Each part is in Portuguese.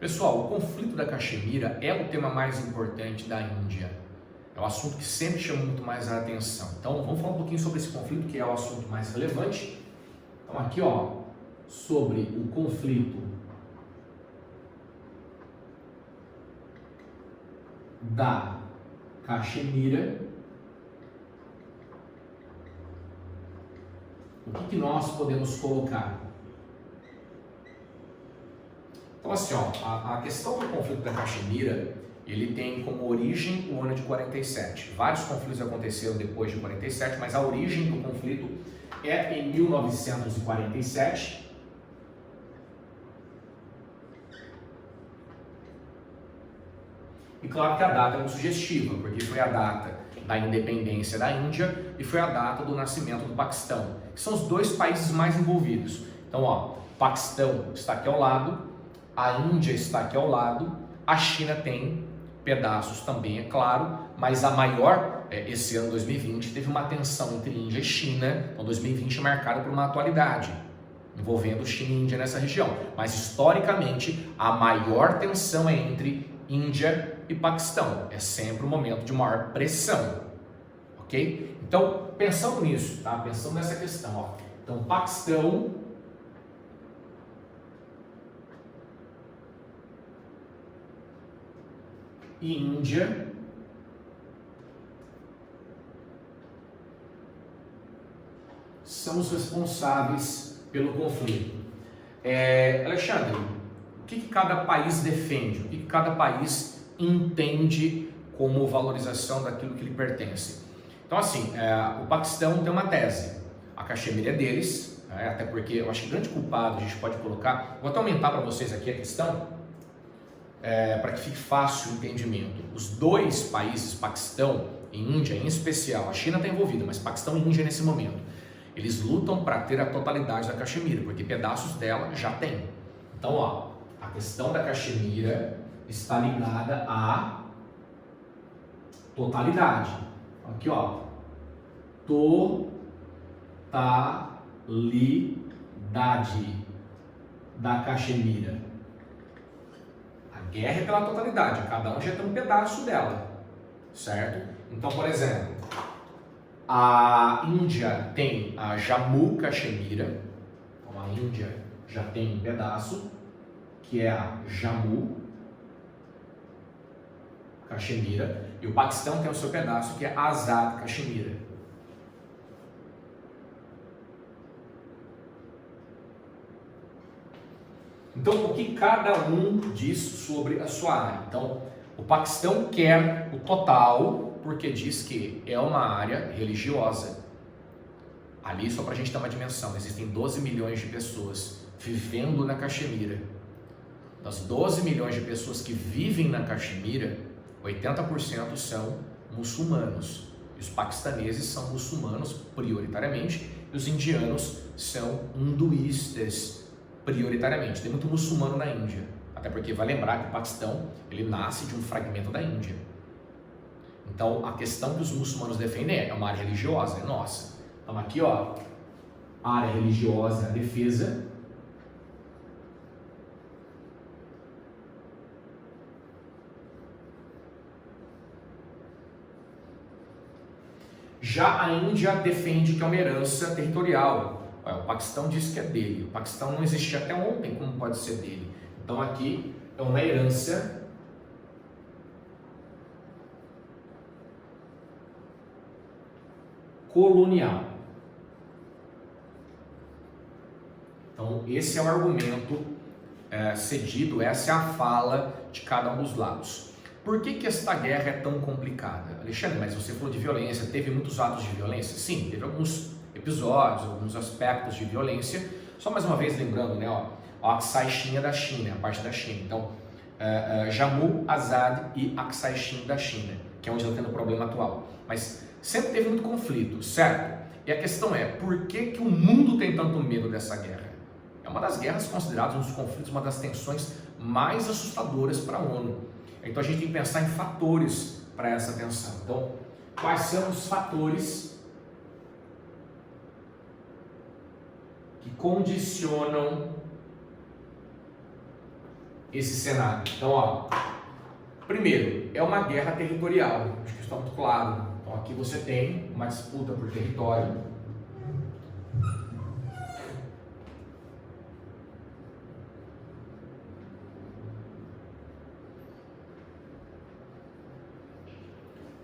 Pessoal, o conflito da Caxemira é o tema mais importante da Índia. É um assunto que sempre chama muito mais a atenção. Então, vamos falar um pouquinho sobre esse conflito, que é o assunto mais relevante. Então, aqui, sobre o conflito da Caxemira. O que nós podemos colocar? Então, assim, a questão do conflito da Caxemira, ele tem como origem o ano de 47. Vários conflitos aconteceram depois de 47, mas a origem do conflito é em 1947. E claro que a data é muito sugestiva, porque foi a data da independência da Índia e foi a data do nascimento do Paquistão, que são os dois países mais envolvidos. Então, o Paquistão está aqui ao lado, a Índia está aqui ao lado, a China tem pedaços também, é claro, mas a maior, esse ano 2020, teve uma tensão entre Índia e China, então 2020 é marcado por uma atualidade, envolvendo China e Índia nessa região. Mas historicamente, a maior tensão é entre Índia e Paquistão. É sempre um momento de maior pressão, ok? Então, pensando nisso, tá? Pensando nessa questão, Então, Paquistão e Índia são os responsáveis pelo conflito. Alexandre, o que cada país defende? O que cada país entende como valorização daquilo que lhe pertence? Então, assim, o Paquistão tem uma tese. A Caxemira é deles, até porque eu acho que o grande culpado a gente pode colocar... Vou até aumentar para vocês aqui a questão, para que fique fácil o entendimento. Os dois países, Paquistão e Índia em especial, a China está envolvida, mas Paquistão e Índia nesse momento, eles lutam para ter a totalidade da Caxemira, porque pedaços dela já tem. Então, a questão da Caxemira está ligada à totalidade. Aqui, totalidade da Caxemira. A guerra é pela totalidade, cada um já tem um pedaço dela, certo? Então, por exemplo, a Índia tem a Jammu Caxemira, então a Índia já tem um pedaço, que é a Jammu Caxemira, e o Paquistão tem o seu pedaço, que é Azad Caxemira. Então, o que cada um diz sobre a sua área? Então, o Paquistão quer o total, porque diz que é uma área religiosa. Ali, só para a gente ter uma dimensão, existem 12 milhões de pessoas vivendo na Caxemira. Das 12 milhões de pessoas que vivem na Caxemira, 80% são muçulmanos. E os paquistaneses são muçulmanos prioritariamente, e os indianos são hinduístas prioritariamente. Tem muito muçulmano na Índia, até porque vai lembrar que o Paquistão ele nasce de um fragmento da Índia. Então, a questão que os muçulmanos defendem é uma área religiosa, é nossa. Então, aqui, a área religiosa, a defesa. Já a Índia defende que é uma herança territorial. O Paquistão diz que é dele. O Paquistão não existia até ontem, como pode ser dele? Então, aqui é uma herança colonial. Então, esse é o argumento cedido, essa é a fala de cada um dos lados. Por que esta guerra é tão complicada? Alexandre, mas você falou de violência, teve muitos atos de violência? Sim, teve alguns episódios, alguns aspectos de violência. Só mais uma vez lembrando, a Aksai Chin da China, a parte da China. Então, Jammu, Azad e Aksai Chin da China, que é onde está tendo o problema atual. Mas sempre teve muito conflito, certo? E a questão é, por que o mundo tem tanto medo dessa guerra? É uma das guerras consideradas, um dos conflitos, uma das tensões mais assustadoras para a ONU. Então a gente tem que pensar em fatores para essa tensão. Então, quais são os fatores que condicionam esse cenário. Então, ó, primeiro, é uma guerra territorial, acho que isso está muito claro. Então, aqui você tem uma disputa por território.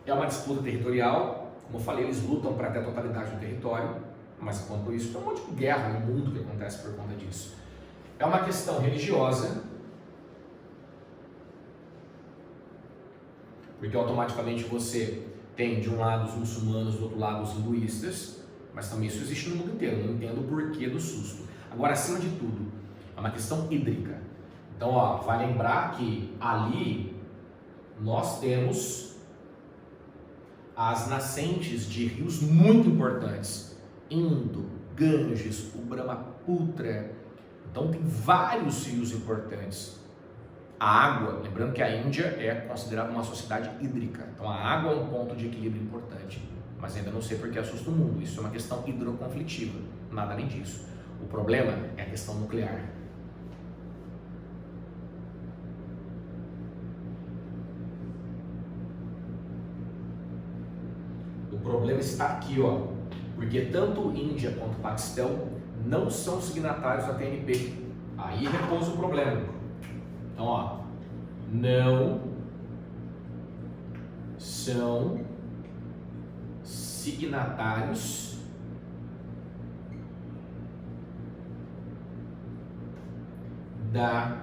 É uma disputa territorial, como eu falei, eles lutam para ter a totalidade do território, mas enquanto isso, tem um monte de guerra no mundo que acontece por conta disso. É uma questão religiosa, porque automaticamente você tem de um lado os muçulmanos, do outro lado os hinduístas, mas também isso existe no mundo inteiro, não entendo o porquê do susto. Agora, acima de tudo, é uma questão hídrica. Então, ó, vai lembrar que ali nós temos as nascentes de rios muito importantes, Indo, Ganges, o Brahmaputra. Então tem vários rios importantes. A água, lembrando que a Índia é considerada uma sociedade hídrica, então a água é um ponto de equilíbrio importante, mas ainda não sei porque assusta o mundo. Isso é uma questão hidroconflitiva, nada além disso. O problema é a questão nuclear. O problema está aqui, ó, porque tanto Índia quanto Paquistão não são signatários da TNP. Aí repousa o problema. Então, ó, não são signatários da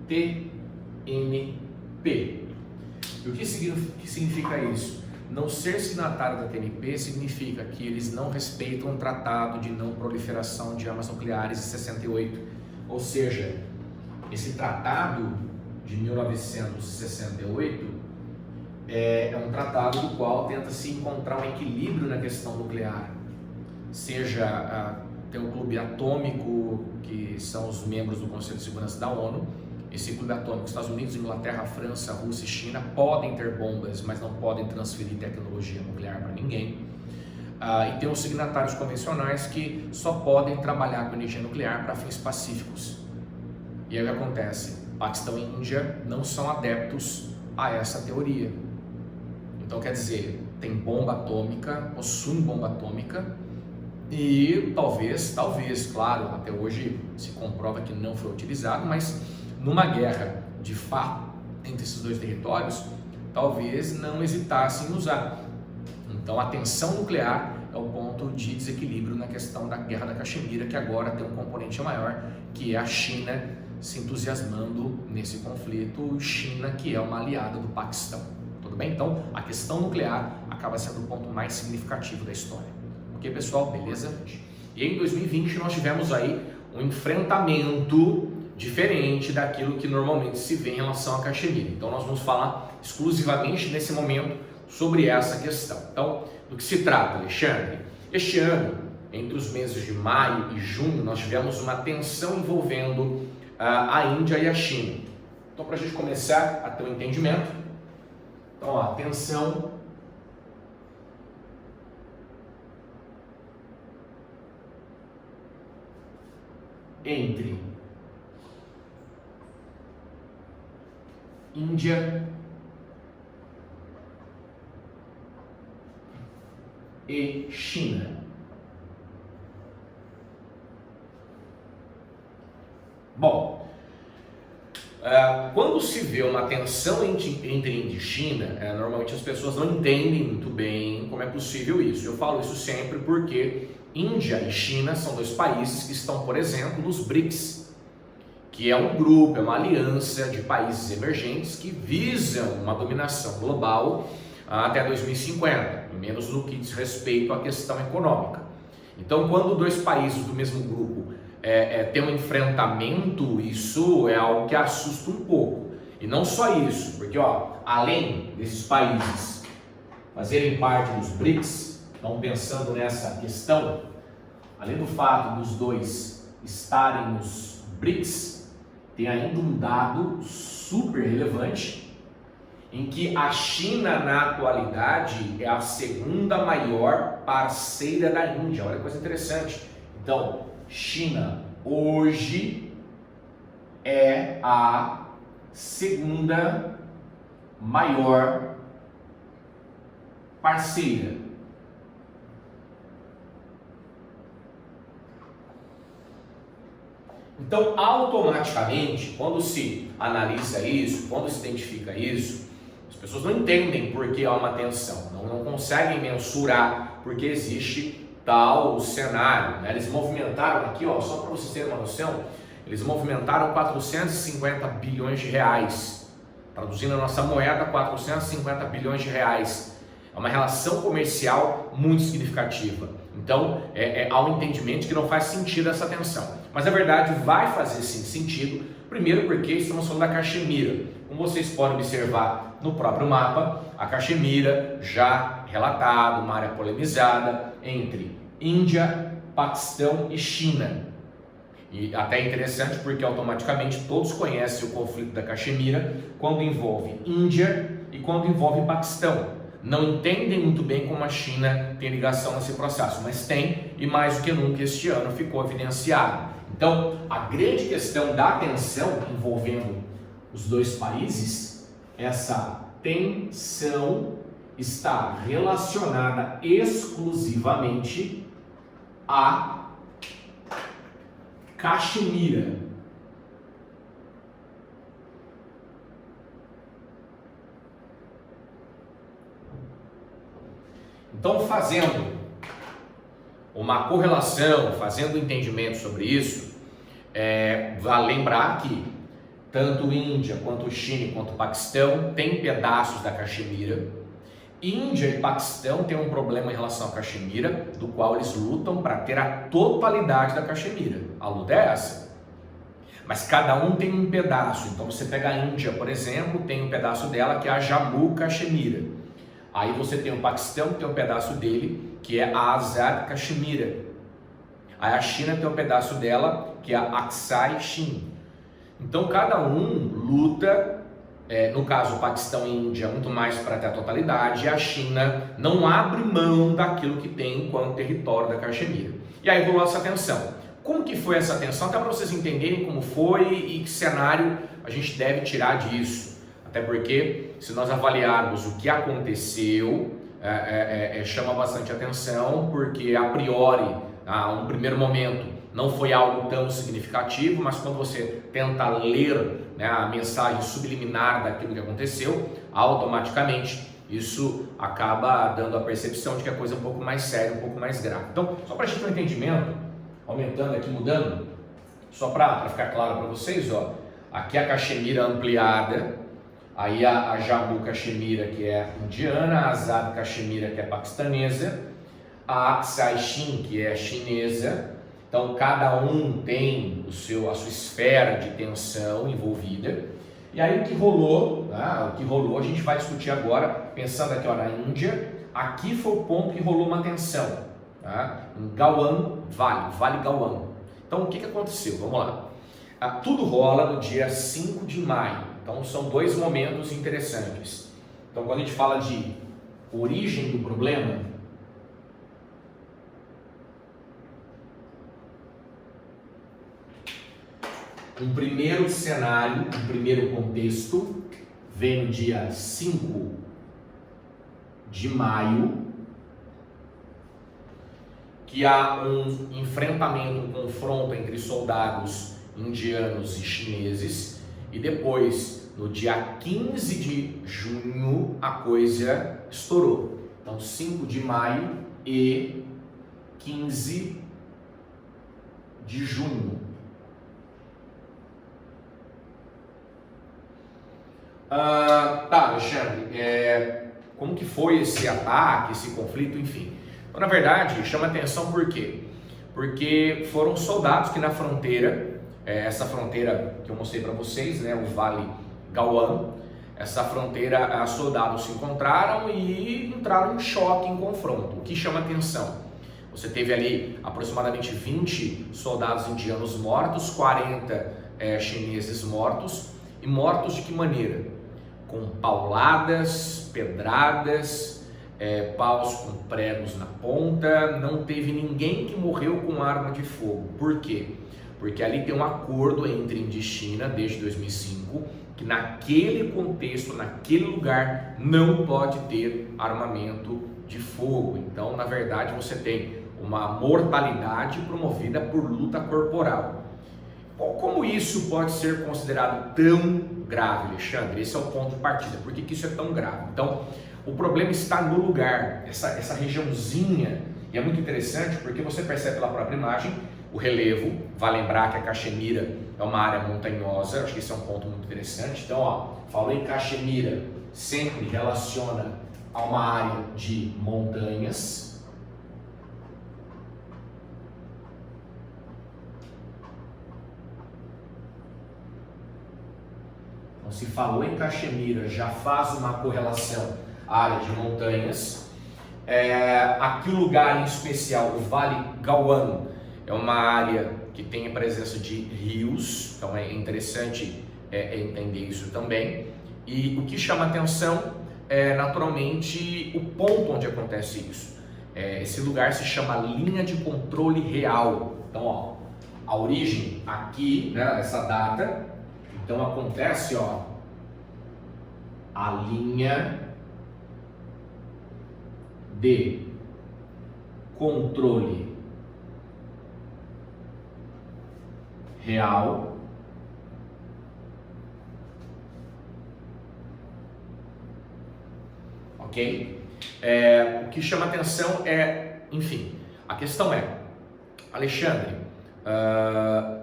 TNP. E o que significa isso? Não ser signatário da TNP significa que eles não respeitam o Tratado de Não Proliferação de Armas Nucleares de 68. Ou seja, esse tratado de 1968 é um tratado do qual tenta-se encontrar um equilíbrio na questão nuclear. Seja tem o Clube Atômico, que são os membros do Conselho de Segurança da ONU. Esse clube atômico, Estados Unidos, Inglaterra, França, Rússia e China podem ter bombas, mas não podem transferir tecnologia nuclear para ninguém. E tem os signatários convencionais que só podem trabalhar com energia nuclear para fins pacíficos. E aí o que acontece? Paquistão e Índia não são adeptos a essa teoria. Então quer dizer, tem bomba atômica, possuem bomba atômica e talvez, claro, até hoje se comprova que não foi utilizado, mas numa guerra de fato entre esses dois territórios, talvez não hesitassem em usar. Então a tensão nuclear é o ponto de desequilíbrio na questão da guerra da Caxemira, que agora tem um componente maior, que é a China se entusiasmando nesse conflito, China que é uma aliada do Paquistão. Tudo bem? Então a questão nuclear acaba sendo o ponto mais significativo da história. Ok, pessoal? Beleza? E em 2020 nós tivemos aí um enfrentamento diferente daquilo que normalmente se vê em relação a Caxemira. Então nós vamos falar exclusivamente nesse momento sobre essa questão. Então, do que se trata, Alexandre? Este ano, entre os meses de maio e junho, nós tivemos uma tensão envolvendo a Índia e a China. Então, para a gente começar a ter um entendimento, então, ó, tensão entre Índia e China. Bom, quando se vê uma tensão entre Índia e China, normalmente as pessoas não entendem muito bem como é possível isso. Eu falo isso sempre porque Índia e China são dois países que estão, por exemplo, nos BRICS, que é um grupo, é uma aliança de países emergentes que visam uma dominação global até 2050, menos no que diz respeito à questão econômica. Então, quando dois países do mesmo grupo têm um enfrentamento, isso é algo que assusta um pouco. E não só isso, porque além desses países fazerem parte dos BRICS, estão pensando nessa questão, além do fato dos dois estarem nos BRICS, tem ainda um dado super relevante, em que a China, na atualidade, é a segunda maior parceira da Índia. Olha que coisa interessante. Então, China hoje é a segunda maior parceira. Então, automaticamente, quando se analisa isso, quando se identifica isso, as pessoas não entendem por que há uma tensão, não conseguem mensurar porque existe tal cenário, né? Eles movimentaram aqui, ó, só para vocês terem uma noção, eles movimentaram 450 bilhões de reais, traduzindo a nossa moeda, 450 bilhões de reais. É uma relação comercial muito significativa. Então, há um entendimento que não faz sentido essa tensão. Mas na verdade vai fazer sim sentido, primeiro porque estamos falando da Caxemira. Como vocês podem observar no próprio mapa, a Caxemira já relatado, uma área polemizada entre Índia, Paquistão e China. E até interessante porque automaticamente todos conhecem o conflito da Caxemira quando envolve Índia e quando envolve Paquistão. Não entendem muito bem como a China tem ligação nesse processo, mas tem, e mais do que nunca este ano ficou evidenciado. Então, a grande questão da tensão envolvendo os dois países, essa tensão está relacionada exclusivamente a Caxemira. Então, fazendo uma correlação, fazendo um entendimento sobre isso, vale lembrar que tanto Índia, quanto China, quanto Paquistão têm pedaços da Caxemira. Índia e Paquistão têm um problema em relação à Caxemira, do qual eles lutam para ter a totalidade da Caxemira. A luta é essa. Mas cada um tem um pedaço. Então você pega a Índia, por exemplo, tem um pedaço dela que é a Jammu Caxemira. Aí você tem o Paquistão, que tem um pedaço dele, que é a Azad Caxemira. Aí a China tem um pedaço dela, que é a Aksai Chin. Então cada um luta, no caso o Paquistão e a Índia, muito mais para ter a totalidade, e a China não abre mão daquilo que tem enquanto território da Caxemira. E aí rolou essa tensão. Como que foi essa tensão? Até para vocês entenderem como foi e que cenário a gente deve tirar disso. Até porque, se nós avaliarmos o que aconteceu, chama bastante atenção, porque a priori, a um primeiro momento, não foi algo tão significativo, mas quando você tenta ler, né, a mensagem subliminar daquilo que aconteceu, automaticamente isso acaba dando a percepção de que a coisa é um pouco mais séria, um pouco mais grave. Então, só para a gente ter um entendimento, aumentando aqui, mudando, só para ficar claro para vocês, ó, aqui a Caxemira ampliada, aí a Jammu Caxemira, que é indiana, a Azad Caxemira, que é paquistanesa, a Aksai Chin, que é chinesa. Então cada um tem a sua esfera de tensão envolvida. E aí o que rolou, a gente vai discutir agora, pensando aqui, ó, na Índia. Aqui foi o ponto que rolou uma tensão, tá? Em Galwan Vale Galwan. Então o que aconteceu? Vamos lá. Tudo rola no dia 5 de maio. Então são dois momentos interessantes. Então quando a gente fala de origem do problema, um primeiro cenário, um primeiro contexto, vem no dia 5 de maio, que há um enfrentamento, um confronto entre soldados indianos e chineses, e depois, no dia 15 de junho, a coisa estourou. Então, 5 de maio e 15 de junho. Tá, Alexandre, como que foi esse ataque, esse conflito, enfim. Então, na verdade, chama atenção por quê? Porque foram soldados que na fronteira, essa fronteira que eu mostrei para vocês, né, o Vale Galwan, essa fronteira, soldados se encontraram e entraram em choque, em confronto. O que chama atenção? Você teve ali aproximadamente 20 soldados indianos mortos, 40 chineses mortos, e mortos de que maneira? Com pauladas, pedradas, paus com pregos na ponta. Não teve ninguém que morreu com arma de fogo. Por quê? Porque ali tem um acordo entre Índia e China desde 2005, que naquele contexto, naquele lugar, não pode ter armamento de fogo. Então, na verdade, você tem uma mortalidade promovida por luta corporal. Como isso pode ser considerado tão grave, Alexandre? Esse é o ponto de partida. Por que isso é tão grave? Então, o problema está no lugar, essa regiãozinha, e é muito interessante porque você percebe pela própria imagem o relevo. Vai lembrar que a Caxemira é uma área montanhosa, acho que esse é um ponto muito interessante. Então, ó, falou em Caxemira, sempre relaciona a uma área de montanhas. Então, se falou em Caxemira, já faz uma correlação à área de montanhas. Aqui o lugar em especial, o Vale Galwan, é uma área que tem a presença de rios, então é interessante entender isso também. E o que chama atenção é naturalmente o ponto onde acontece isso. Esse lugar se chama linha de controle real. Então, ó, a origem aqui, né, essa data, então acontece, ó, a linha de controle real ok? O que chama atenção enfim, a questão é, Alexandre,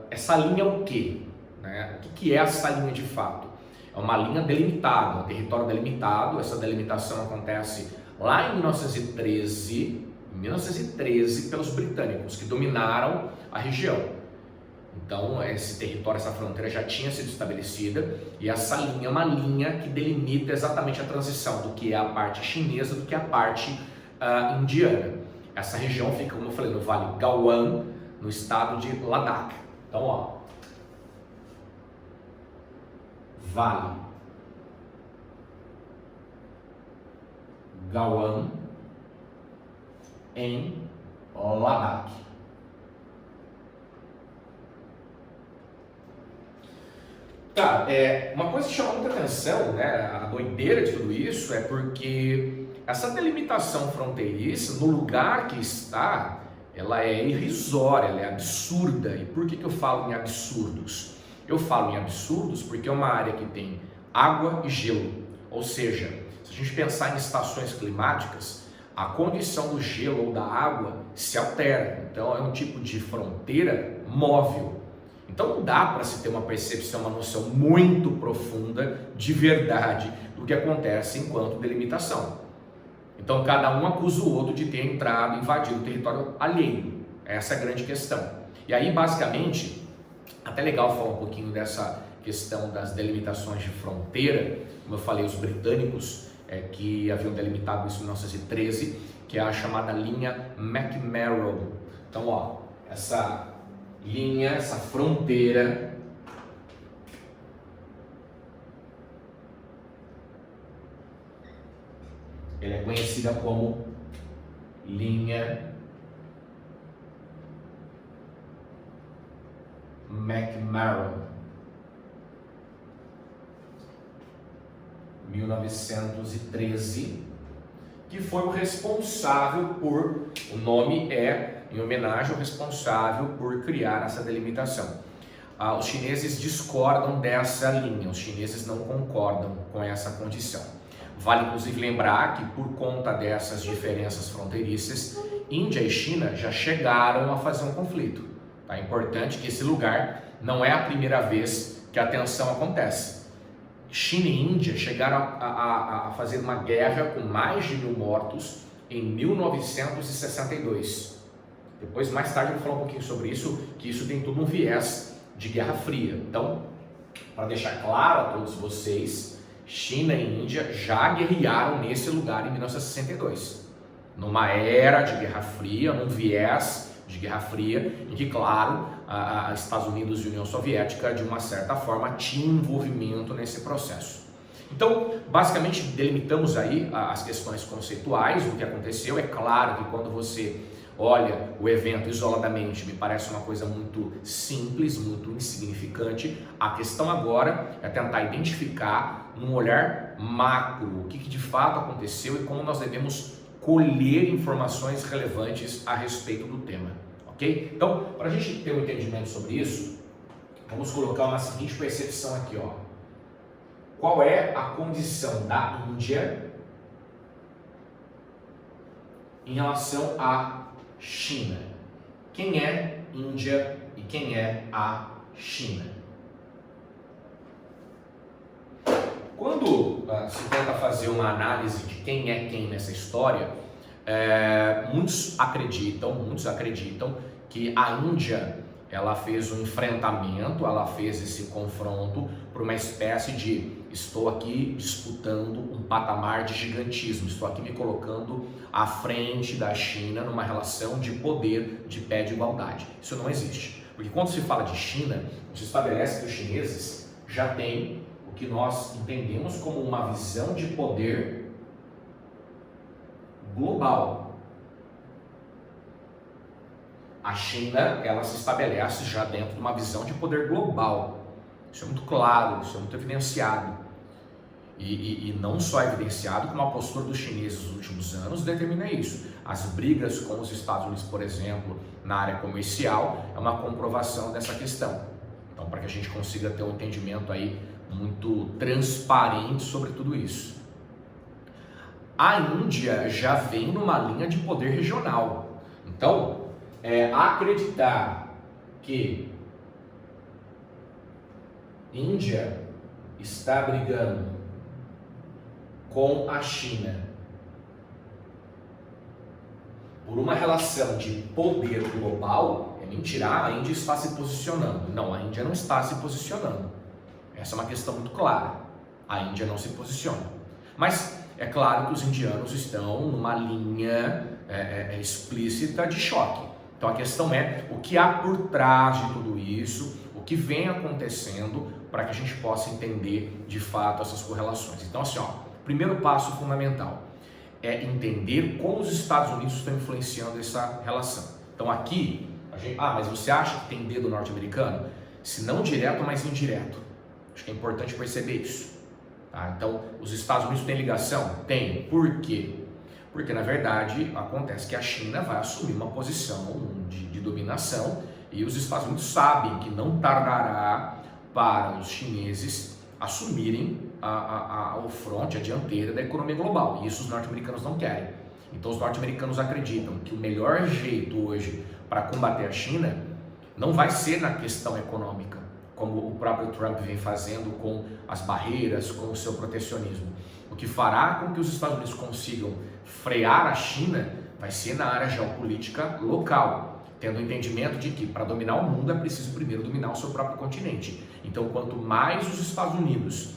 essa linha é o quê? Né? O que é essa linha de fato? É uma linha delimitada, um território delimitado. Essa delimitação acontece lá em 1913 pelos britânicos, que dominaram a região. Então, esse território, essa fronteira já tinha sido estabelecida, e essa linha é uma linha que delimita exatamente a transição do que é a parte chinesa do que é a parte indiana. Essa região fica, como eu falei, no Vale Galwan, no estado de Ladakh. Então, ó, Vale Galwan em Ladakh. Tá, uma coisa que chama muita atenção, né, a doideira de tudo isso é porque essa delimitação fronteiriça, no lugar que está, ela é irrisória, ela é absurda. E por que eu falo em absurdos? Eu falo em absurdos porque é uma área que tem água e gelo, ou seja, se a gente pensar em estações climáticas, a condição do gelo ou da água se altera. Então é um tipo de fronteira móvel. Então não dá para se ter uma percepção, uma noção muito profunda de verdade do que acontece enquanto delimitação. Então cada um acusa o outro de ter entrado, invadido o território alheio. Essa é a grande questão. E aí basicamente, até legal falar um pouquinho dessa questão das delimitações de fronteira. Como eu falei, os britânicos que haviam delimitado isso em 1913, que é a chamada linha McMurdo. Então, ó, essa linha, essa fronteira ela é conhecida como linha McMurdo, 1913, que foi o responsável por, o nome em homenagem ao responsável por criar essa delimitação. Os chineses discordam dessa linha, os chineses não concordam com essa condição. Vale inclusive lembrar que por conta dessas diferenças fronteiriças, Índia e China já chegaram a fazer um conflito. É importante que esse lugar não é a primeira vez que a tensão acontece. China e Índia chegaram a fazer uma guerra com mais de 1.000 mortos em 1962. Depois, mais tarde, eu vou falar um pouquinho sobre isso, que isso tem todo um viés de Guerra Fria. Então, para deixar claro a todos vocês, China e Índia já guerrearam nesse lugar em 1962. Numa era de Guerra Fria, num viés de Guerra Fria, em que, claro, Estados Unidos e União Soviética, de uma certa forma, tinham envolvimento nesse processo. Então, basicamente, delimitamos aí as questões conceituais, o que aconteceu. É claro que quando você olha o evento isoladamente, me parece uma coisa muito simples, muito insignificante. A questão agora é tentar identificar, num olhar macro, o que de fato aconteceu e como nós devemos colher informações relevantes a respeito do tema, ok? Então, para a gente ter um entendimento sobre isso, vamos colocar uma seguinte percepção aqui, ó. Qual é a condição da Índia em relação à China? Quem é Índia e quem é a China? Quando se tenta fazer uma análise de quem é quem nessa história, muitos acreditam que a Índia ela fez um enfrentamento, ela fez esse confronto por uma espécie de estou aqui disputando um patamar de gigantismo, estou aqui me colocando à frente da China numa relação de poder de pé de igualdade. Isso não existe, porque quando se fala de China, se estabelece que os chineses já têm o que nós entendemos como uma visão de poder global. A China, ela se estabelece já dentro de uma visão de poder global. Isso é muito claro, isso é muito evidenciado. E não só evidenciado, como a postura dos chineses nos últimos anos determina isso. As brigas com os Estados Unidos, por exemplo, na área comercial, é uma comprovação dessa questão. Então, para que a gente consiga ter um entendimento aí muito transparente sobre tudo isso. A Índia já vem numa linha de poder regional. Então, acreditar que Índia está brigando com a China por uma relação de poder global é mentira. A Índia está se posicionando. Não, a Índia não está se posicionando. Essa é uma questão muito clara. A Índia não se posiciona. Mas é claro que os indianos estão numa linha explícita de choque. Então a questão é o que há por trás de tudo isso, o que vem acontecendo para que a gente possa entender de fato essas correlações. Então assim, ó, primeiro passo fundamental é entender como os Estados Unidos estão influenciando essa relação. Então aqui, mas você acha que tem dedo norte-americano? Se não direto, mas indireto. Acho que é importante perceber isso. Tá? Então os Estados Unidos têm ligação? Tem. Por quê? Porque, na verdade, acontece que a China vai assumir uma posição de dominação e os Estados Unidos sabem que não tardará para os chineses assumirem o fronte, a dianteira da economia global. E isso os norte-americanos não querem. Então, os norte-americanos acreditam que o melhor jeito hoje para combater a China não vai ser na questão econômica, como o próprio Trump vem fazendo com as barreiras, com o seu protecionismo. O que fará com que os Estados Unidos consigam frear a China vai ser na área geopolítica local, tendo o entendimento de que para dominar o mundo é preciso primeiro dominar o seu próprio continente. Então, quanto mais os Estados Unidos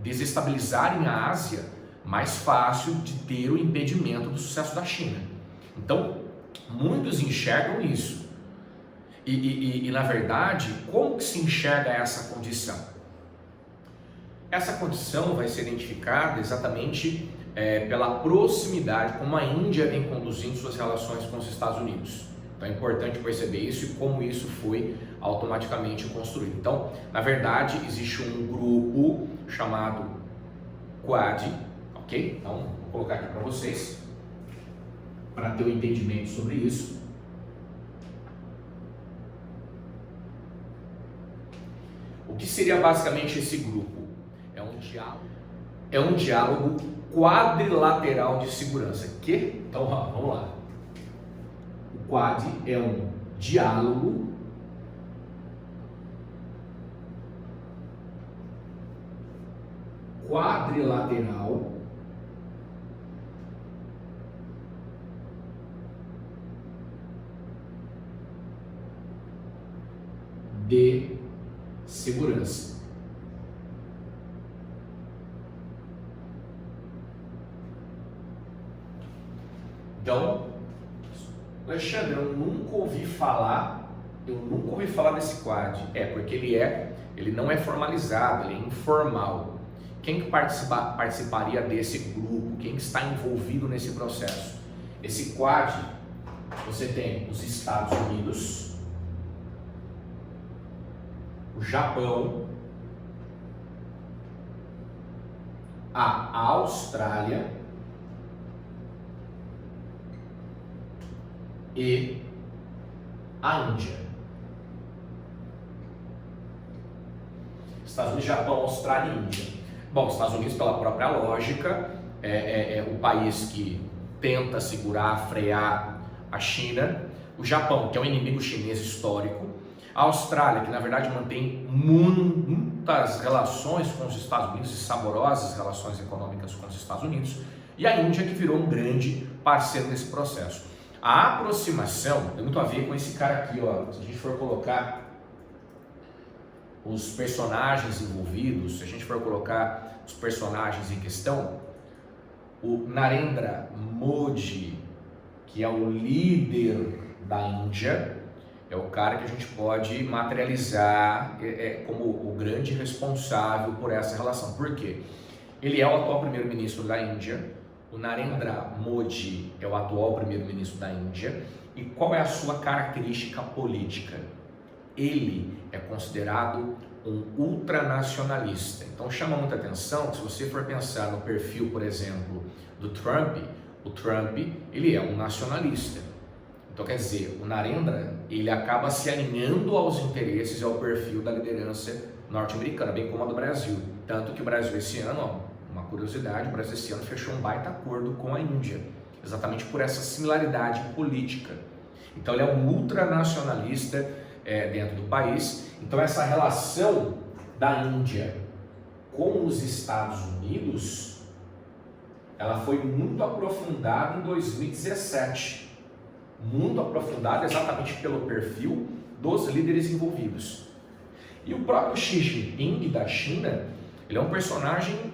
desestabilizarem a Ásia, mais fácil de ter o impedimento do sucesso da China. Então, muitos enxergam isso. E na verdade, como que se enxerga essa condição? Essa condição vai ser identificada exatamente pela proximidade, como a Índia vem conduzindo suas relações com os Estados Unidos. Então é importante perceber isso e como isso foi automaticamente construído. Então, na verdade, existe um grupo chamado Quad, ok? Então, vou colocar aqui para vocês, para ter um entendimento sobre isso. O que seria basicamente esse grupo? É um diálogo quadrilateral de segurança. Que? Então, vamos lá. O Quad é um diálogo quadrilateral de segurança. Então, Alexandre, eu nunca ouvi falar desse Quad. Porque ele não é formalizado, ele é informal. Quem que participaria desse grupo? Quem que está envolvido nesse processo? Esse Quad você tem os Estados Unidos, o Japão, a Austrália e a Índia. Estados Unidos, Japão, Austrália e Índia. Bom, Estados Unidos, pela própria lógica, é o país que tenta segurar, frear a China. O Japão, que é um inimigo chinês histórico. A Austrália, que na verdade mantém muitas relações com os Estados Unidos e saborosas relações econômicas com os Estados Unidos. E a Índia, que virou um grande parceiro nesse processo. A aproximação tem muito a ver com esse cara aqui, ó. Se a gente for colocar os personagens envolvidos, se a gente for colocar os personagens em questão, o Narendra Modi, que é o líder da Índia, é o cara que a gente pode materializar como o grande responsável por essa relação. Por quê? Ele é o atual primeiro-ministro da Índia, o Narendra Modi é o atual primeiro-ministro da Índia, e qual é a sua característica política? Ele é considerado um ultranacionalista. Então chama muita atenção que se você for pensar no perfil, por exemplo, do Trump, o Trump, ele é um nacionalista. Então quer dizer, o Narendra, ele acaba se alinhando aos interesses e ao perfil da liderança norte-americana, bem como a do Brasil. Tanto que o Brasil esse ano, ó, uma curiosidade, o Brasil esse ano fechou um baita acordo com a Índia, exatamente por essa similaridade política. Então ele é um ultranacionalista dentro do país. Então essa relação da Índia com os Estados Unidos, ela foi muito aprofundada em 2017. Muito aprofundada exatamente pelo perfil dos líderes envolvidos. E o próprio Xi Jinping da China, ele é um personagem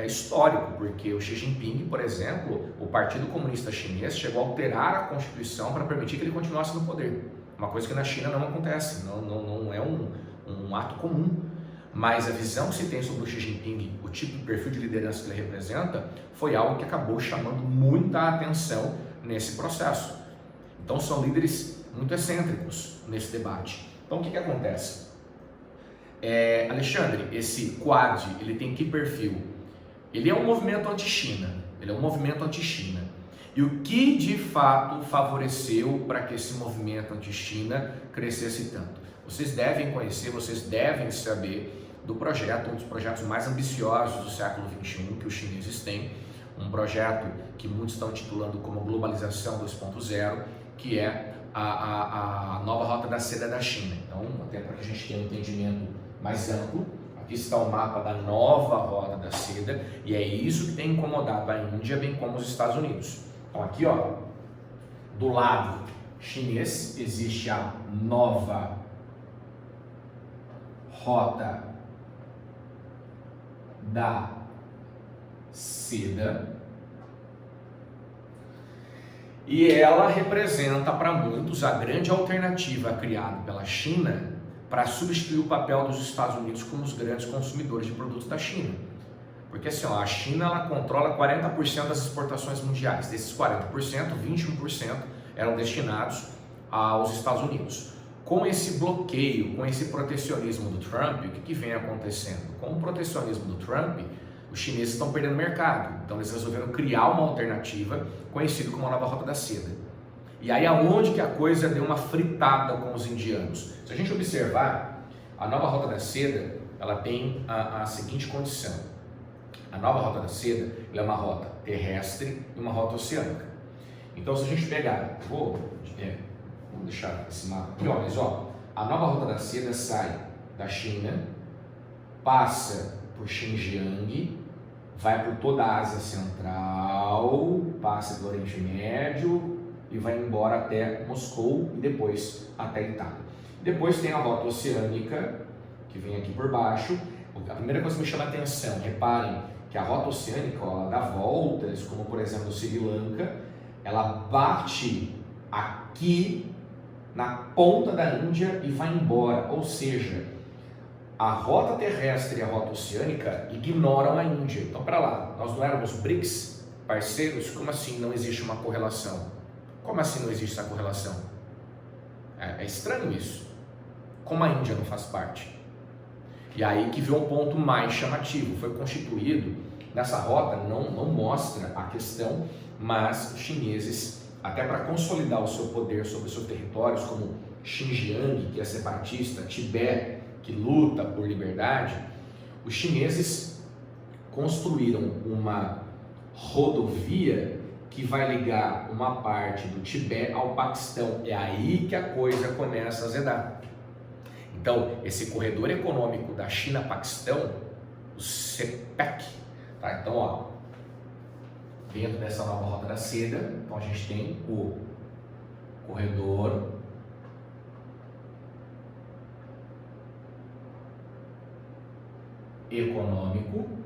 histórico, porque o Xi Jinping, por exemplo, o Partido Comunista Chinês chegou a alterar a Constituição para permitir que ele continuasse no poder. Uma coisa que na China não acontece, não é um ato comum. Mas a visão que se tem sobre o Xi Jinping, o tipo de perfil de liderança que ele representa, foi algo que acabou chamando muita atenção nesse processo. Então são líderes muito excêntricos nesse debate. Então o que acontece? Alexandre, esse Quad, ele tem que perfil? Ele é um movimento anti-China, E o que de fato favoreceu para que esse movimento anti-China crescesse tanto? Vocês devem conhecer, vocês devem saber do projeto, um dos projetos mais ambiciosos do século XXI que os chineses têm, um projeto que muitos estão titulando como Globalização 2.0, que é a nova Rota da Seda da China. Então, até para que a gente tenha um entendimento mais amplo, aqui está o mapa da nova Rota da Seda, e é isso que tem incomodado a Índia, bem como os Estados Unidos. Então aqui, ó, do lado chinês existe a nova Rota da Seda, e ela representa para muitos a grande alternativa criada pela China para substituir o papel dos Estados Unidos como os grandes consumidores de produtos da China. Porque assim, ó, a China ela controla 40% das exportações mundiais. Desses 40%, 21% eram destinados aos Estados Unidos. Com esse bloqueio, com esse protecionismo do Trump, o que vem acontecendo? Com o protecionismo do Trump, os chineses estão perdendo mercado. Então eles resolveram criar uma alternativa conhecida como a nova Rota da Seda. E aí aonde que a coisa deu uma fritada com os indianos? Se a gente observar, a nova Rota da Seda, ela tem a seguinte condição. A nova Rota da Seda ela é uma rota terrestre e uma rota oceânica. Então se a gente pegar, vamos deixar esse mapa aqui, mas a nova Rota da Seda sai da China, passa por Xinjiang, vai por toda a Ásia Central, passa pelo Oriente Médio e vai embora até Moscou e depois até a Itália. Depois tem a rota oceânica, que vem aqui por baixo. A primeira coisa que me chama a atenção, reparem que a rota oceânica, ela dá voltas, como por exemplo no Sri Lanka, ela bate aqui na ponta da Índia e vai embora, ou seja, a rota terrestre e a rota oceânica ignoram a Índia. Então, para lá, nós não éramos BRICS, parceiros? Como assim não existe uma correlação? Como assim não existe essa correlação? É estranho isso. Como a Índia não faz parte? E aí que veio um ponto mais chamativo. Foi constituído, nessa rota não mostra a questão, mas os chineses, até para consolidar o seu poder sobre seus territórios, como Xinjiang, que é separatista, Tibete, que luta por liberdade, os chineses construíram uma rodovia que vai ligar uma parte do Tibete ao Paquistão. É aí que a coisa começa a azedar. Então, esse corredor econômico da China-Paquistão, o CPEC, tá? Então, ó, dentro dessa nova rota da seda, então a gente tem o corredor econômico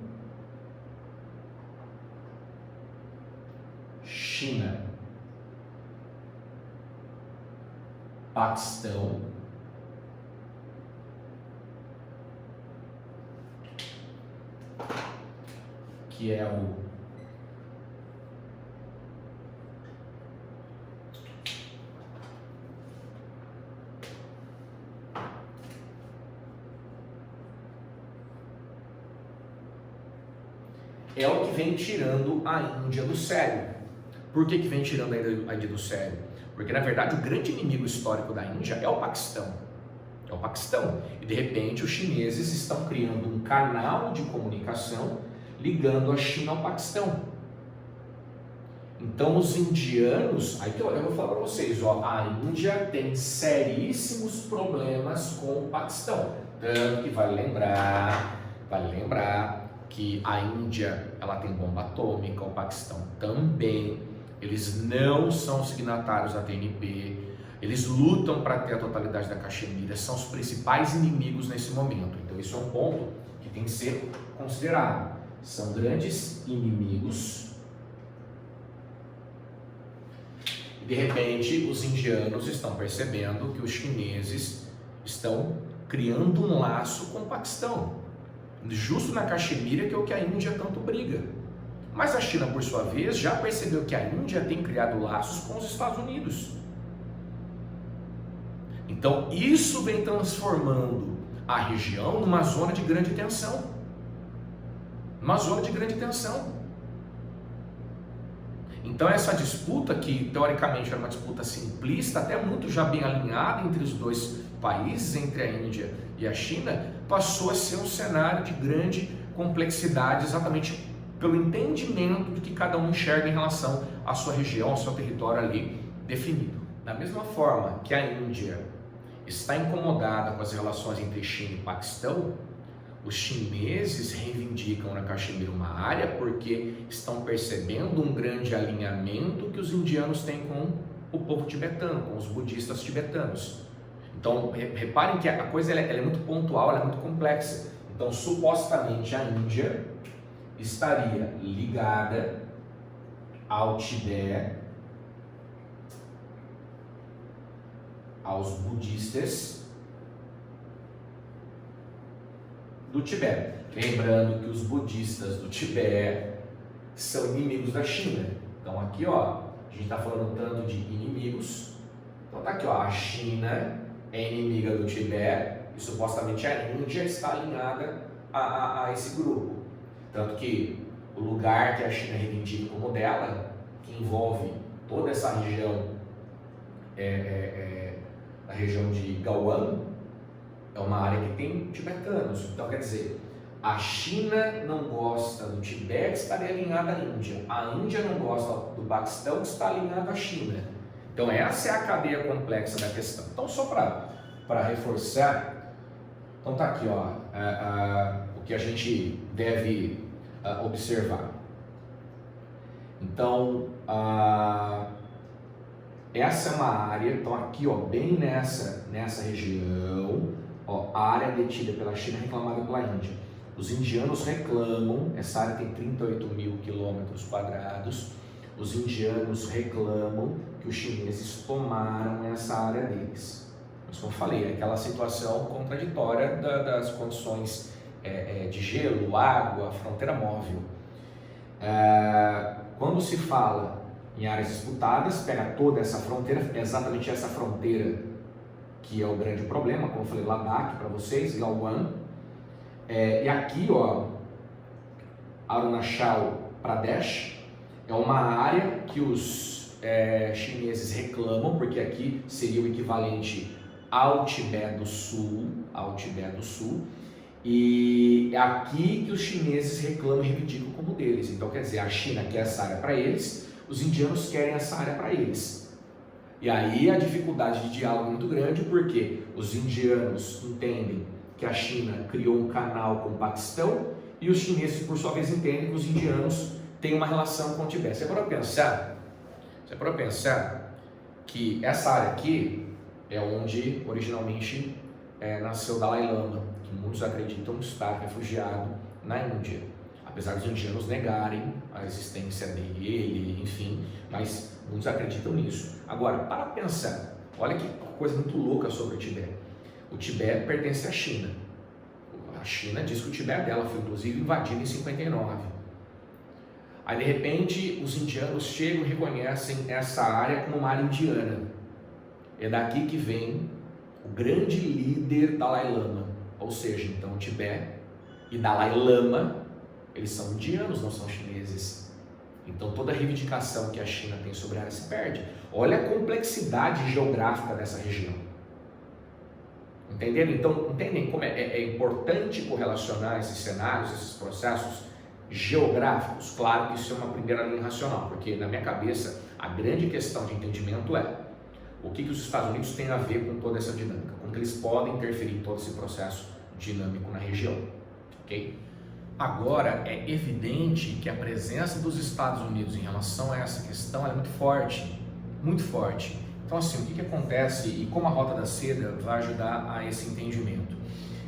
China, Paquistão, que é o que vem tirando a Índia do sério. Por que vem tirando a Índia do sério? Porque, na verdade, o grande inimigo histórico da Índia é o Paquistão. É o Paquistão. E, de repente, os chineses estão criando um canal de comunicação ligando a China ao Paquistão. Então, os indianos... Aí que eu vou falar para vocês, ó, a Índia tem seríssimos problemas com o Paquistão. Tanto que vale lembrar que a Índia, ela tem bomba atômica, o Paquistão também. Eles não são signatários da TNP, eles lutam para ter a totalidade da Caxemira, são os principais inimigos nesse momento. Então isso é um ponto que tem que ser considerado. São grandes inimigos. E de repente os indianos estão percebendo que os chineses estão criando um laço com o Paquistão. Justo na Caxemira, que é o que a Índia tanto briga. Mas a China, por sua vez, já percebeu que a Índia tem criado laços com os Estados Unidos. Então, isso vem transformando a região numa zona de grande tensão. Uma zona de grande tensão. Então, essa disputa, que teoricamente era uma disputa simplista, até muito já bem alinhada entre os dois países, entre a Índia e a China, passou a ser um cenário de grande complexidade, exatamente pelo entendimento de que cada um enxerga em relação à sua região, ao seu território ali definido. Da mesma forma que a Índia está incomodada com as relações entre China e Paquistão, os chineses reivindicam na Caxemira uma área porque estão percebendo um grande alinhamento que os indianos têm com o povo tibetano, com os budistas tibetanos. Então, reparem que a coisa ela é muito pontual, ela é muito complexa. Então, supostamente, a Índia estaria ligada ao Tibete, aos budistas do Tibete. Lembrando que os budistas do Tibete são inimigos da China. Então, aqui, ó, a gente está falando tanto de inimigos. Então, tá aqui, ó, a China é inimiga do Tibete e supostamente a Índia está alinhada a esse grupo. Tanto que o lugar que a China reivindica como dela, que envolve toda essa região, a região de Gaoan, é uma área que tem tibetanos. Então, quer dizer, a China não gosta do Tibete, está alinhada à Índia. A Índia não gosta do Paquistão, está alinhada à China. Então, essa é a cadeia complexa da questão. Então, só para reforçar, então tá aqui, ó, o que a gente deve observar. Então, essa é uma área, então aqui, ó, bem nessa região, ó, a área detida pela China reclamada pela Índia. Os indianos reclamam, essa área tem 38 mil quilômetros quadrados, os indianos reclamam que os chineses tomaram essa área deles. Mas, como eu falei, é aquela situação contraditória das condições de gelo, água, fronteira móvel. Quando se fala em áreas disputadas, pega toda essa fronteira, exatamente essa fronteira que é o grande problema, como eu falei, Ladakh para vocês, Galwan. E aqui, ó, Arunachal Pradesh, é uma área que os chineses reclamam, porque aqui seria o equivalente ao Tibete do Sul, e é aqui que os chineses reclamam e reivindicam como deles. Então, quer dizer, a China quer essa área para eles, os indianos querem essa área para eles. E aí a dificuldade de diálogo é muito grande, porque os indianos entendem que a China criou um canal com o Paquistão e os chineses, por sua vez, entendem que os indianos têm uma relação com o Tibete. Você pode pensar que essa área aqui é onde originalmente nasceu Dalai Lama, que muitos acreditam estar refugiado na Índia, apesar dos indianos negarem a existência dele, enfim, mas muitos acreditam nisso. Agora, para pensar, olha que coisa muito louca sobre o Tibete. O Tibete pertence à China. A China diz que o Tibete dela foi inclusive invadido em 59. Aí de repente os indianos chegam e reconhecem essa área como uma área indiana. É daqui que vem o grande líder Dalai Lama. Ou seja, então o Tibete e Dalai Lama, eles são indianos, não são chineses. Então toda a reivindicação que a China tem sobre a área se perde. Olha a complexidade geográfica dessa região. Entenderam? Então, entendem como é importante correlacionar esses cenários, esses processos geográficos? Claro que isso é uma primeira linha racional, porque na minha cabeça a grande questão de entendimento é o que os Estados Unidos têm a ver com toda essa dinâmica, como que eles podem interferir em todo esse processo dinâmico na região, ok? Agora, é evidente que a presença dos Estados Unidos em relação a essa questão é muito forte, muito forte. Então, assim, o que acontece e como a Rota da Seda vai ajudar a esse entendimento?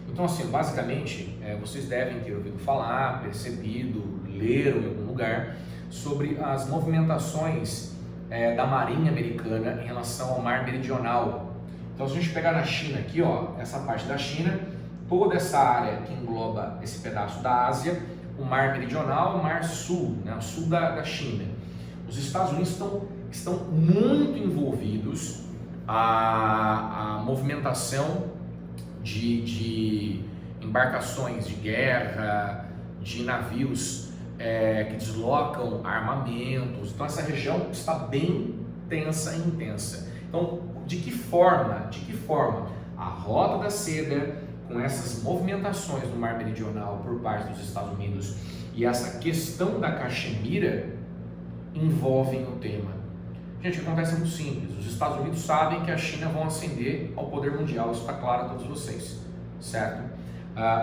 Então, assim, basicamente, vocês devem ter ouvido falar, percebido, leram em algum lugar sobre as movimentações da Marinha Americana em relação ao Mar Meridional. Então, se a gente pegar na China aqui, ó, essa parte da China, toda essa área que engloba esse pedaço da Ásia, o Mar Meridional, o Mar Sul, né, o sul da China. Os Estados Unidos estão muito envolvidos a movimentação de embarcações de guerra, de navios que deslocam armamentos. Então essa região está bem tensa e intensa. Então, de que forma a Rota da Seda, com essas movimentações no Mar Meridional por parte dos Estados Unidos e essa questão da Caxemira envolvem o tema? Gente, o que acontece é muito simples. Os Estados Unidos sabem que a China vão ascender ao poder mundial, isso está claro a todos vocês, certo?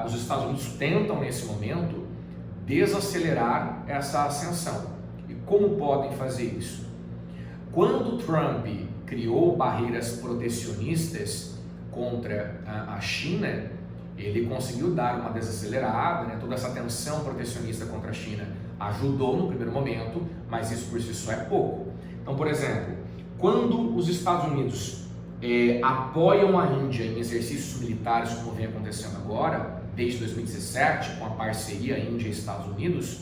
Os Estados Unidos tentam nesse momento desacelerar essa ascensão. E como podem fazer isso? Quando Trump criou barreiras protecionistas contra a China, ele conseguiu dar uma desacelerada, né? Toda essa tensão protecionista contra a China ajudou no primeiro momento, mas isso por si só é pouco. Então, por exemplo, quando os Estados Unidos apoiam a Índia em exercícios militares, como vem acontecendo agora, desde 2017, com a parceria Índia e Estados Unidos,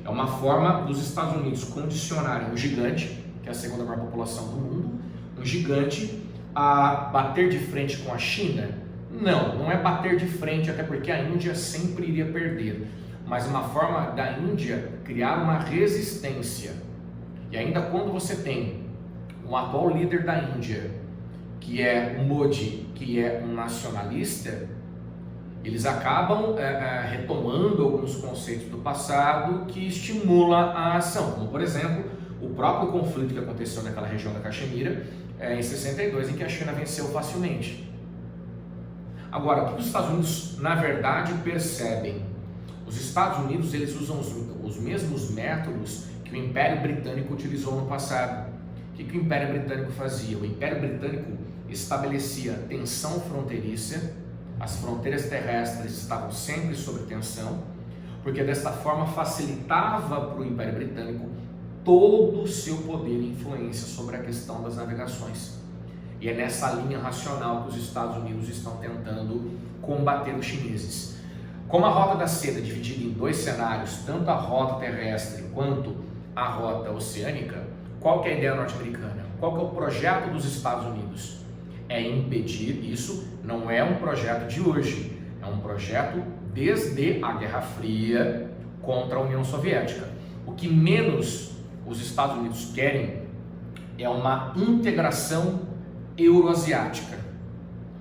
é uma forma dos Estados Unidos condicionarem um gigante, que é a segunda maior população do mundo, um gigante, a bater de frente com a China. Não é bater de frente, até porque a Índia sempre iria perder, mas uma forma da Índia criar uma resistência. E ainda quando você tem um atual líder da Índia, que é o Modi, que é um nacionalista, eles acabam retomando alguns conceitos do passado que estimula a ação, como por exemplo, o próprio conflito que aconteceu naquela região da Caxemira em 62, em que a China venceu facilmente. Agora, o que os Estados Unidos na verdade percebem? Os Estados Unidos eles usam os mesmos métodos que o Império Britânico utilizou no passado. O que o Império Britânico fazia? O Império Britânico estabelecia tensão fronteiriça, as fronteiras terrestres estavam sempre sob tensão, porque desta forma facilitava para o Império Britânico todo o seu poder e influência sobre a questão das navegações. E é nessa linha racional que os Estados Unidos estão tentando combater os chineses. Como a Rota da Seda é dividida em dois cenários, tanto a rota terrestre quanto a rota oceânica, qual que é a ideia norte-americana? Qual que é o projeto dos Estados Unidos? É impedir isso, não é um projeto de hoje, é um projeto desde a Guerra Fria contra a União Soviética. O que menos os Estados Unidos querem é uma integração euroasiática.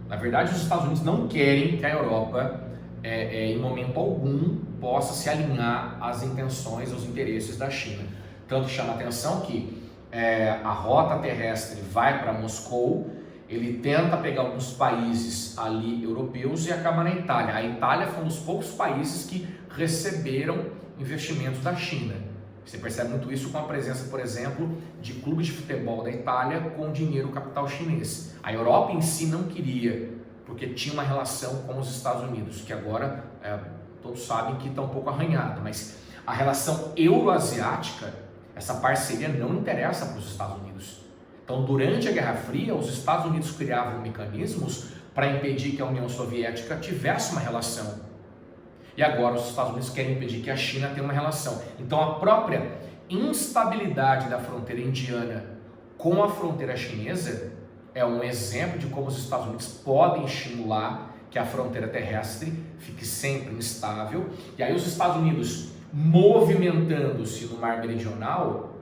Na verdade, os Estados Unidos não querem que a Europa, em momento algum, possa se alinhar às intenções, aos interesses da China. Tanto chama a atenção que a rota terrestre vai para Moscou, ele tenta pegar alguns países ali europeus e acaba na Itália. A Itália foi um dos poucos países que receberam investimentos da China. Você percebe muito isso com a presença, por exemplo, de clubes de futebol da Itália com dinheiro capital chinês. A Europa em si não queria, porque tinha uma relação com os Estados Unidos, que agora todos sabem que está um pouco arranhada, mas a relação euroasiática, essa parceria não interessa para os Estados Unidos. Então, durante a Guerra Fria, os Estados Unidos criavam mecanismos para impedir que a União Soviética tivesse uma relação. E agora os Estados Unidos querem impedir que a China tenha uma relação. Então, a própria instabilidade da fronteira indiana com a fronteira chinesa é um exemplo de como os Estados Unidos podem estimular que a fronteira terrestre fique sempre instável. E aí os Estados Unidos, movimentando-se no mar meridional,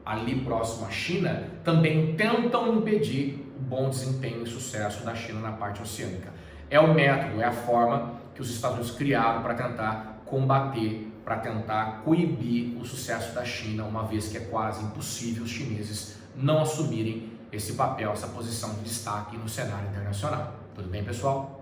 ali próximo à China, também tentam impedir o bom desempenho e sucesso da China na parte oceânica. É o método, é a forma que os Estados Unidos criaram para tentar combater, para tentar coibir o sucesso da China, uma vez que é quase impossível os chineses não assumirem esse papel, essa posição de destaque no cenário internacional. Tudo bem, pessoal?